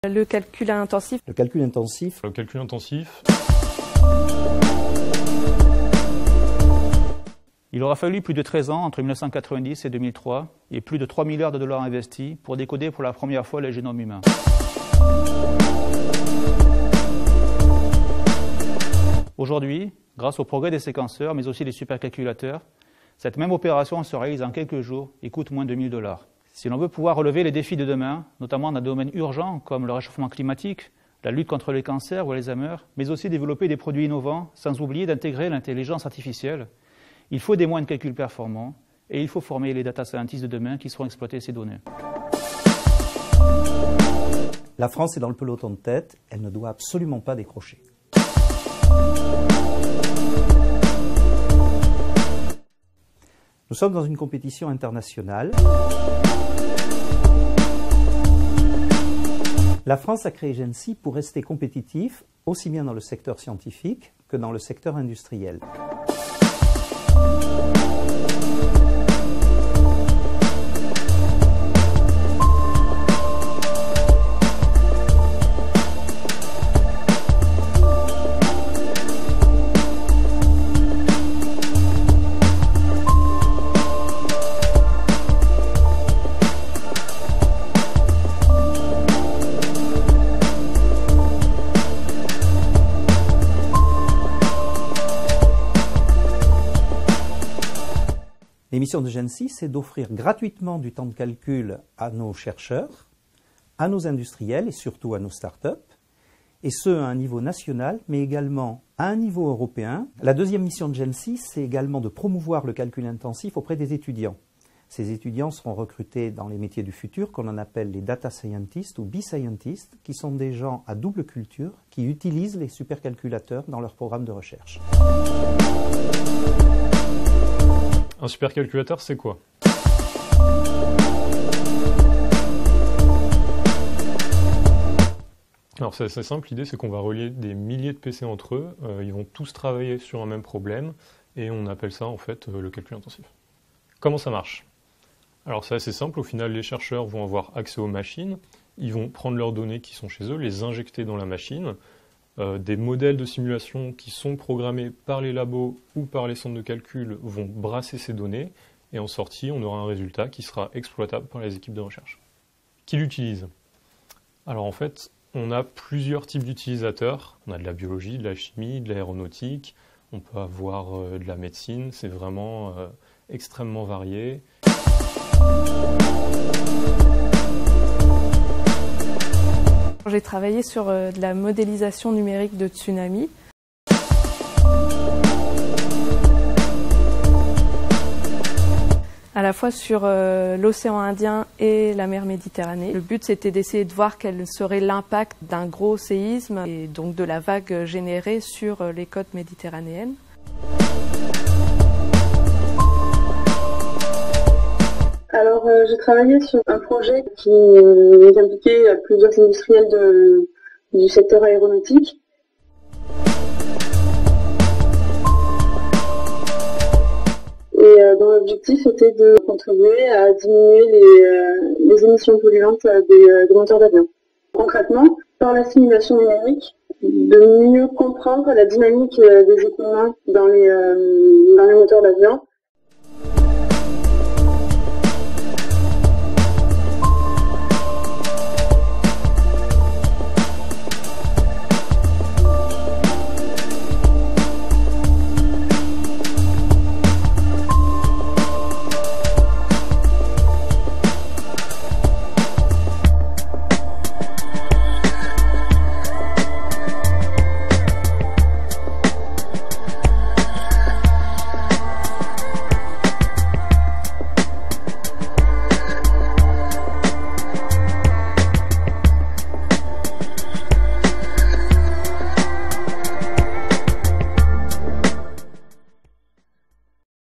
Le calcul intensif. Le calcul intensif. Le calcul intensif. Il aura fallu plus de 13 ans entre 1990 et 2003 et plus de 3 milliards de dollars investis pour décoder pour la première fois le génome humain. Aujourd'hui, grâce au progrès des séquenceurs, mais aussi des supercalculateurs, cette même opération se réalise en quelques jours et coûte moins de 1 000 $. Si l'on veut pouvoir relever les défis de demain, notamment dans des domaines urgents comme le réchauffement climatique, la lutte contre les cancers ou l'Alzheimer, mais aussi développer des produits innovants, sans oublier d'intégrer l'intelligence artificielle, il faut des moyens de calcul performants et il faut former les data scientists de demain qui sauront exploiter ces données. La France est dans le peloton de tête, elle ne doit absolument pas décrocher. Nous sommes dans une compétition internationale. La France a créé GENSI pour rester compétitif, aussi bien dans le secteur scientifique que dans le secteur industriel. L'émission de GENSI, c'est d'offrir gratuitement du temps de calcul à nos chercheurs, à nos industriels et surtout à nos startups, et ce à un niveau national, mais également à un niveau européen. La deuxième mission de GENSI, c'est également de promouvoir le calcul intensif auprès des étudiants. Ces étudiants seront recrutés dans les métiers du futur, qu'on en appelle les data scientists ou B-scientists, qui sont des gens à double culture, qui utilisent les supercalculateurs dans leur programme de recherche. Un supercalculateur, c'est quoi? Alors c'est assez simple, l'idée c'est qu'on va relier des milliers de PC entre eux, ils vont tous travailler sur un même problème, et on appelle ça en fait le calcul intensif. Comment ça marche? Alors c'est assez simple, au final les chercheurs vont avoir accès aux machines, ils vont prendre leurs données qui sont chez eux, les injecter dans la machine, des modèles de simulation qui sont programmés par les labos ou par les centres de calcul vont brasser ces données et en sortie, on aura un résultat qui sera exploitable par les équipes de recherche. Qui l'utilise? Alors en fait, on a plusieurs types d'utilisateurs. On a de la biologie, de la chimie, de l'aéronautique, on peut avoir de la médecine, c'est vraiment extrêmement varié. J'ai travaillé sur de la modélisation numérique de tsunami. À la fois sur l'océan Indien et la mer Méditerranée. Le but, c'était d'essayer de voir quel serait l'impact d'un gros séisme et donc de la vague générée sur les côtes méditerranéennes. Alors, j'ai travaillé sur un projet qui impliquait plusieurs industriels du secteur aéronautique. Et dont l'objectif était de contribuer à diminuer les émissions polluantes des moteurs d'avion. Concrètement, par la simulation numérique, de mieux comprendre la dynamique des équipements dans les moteurs d'avion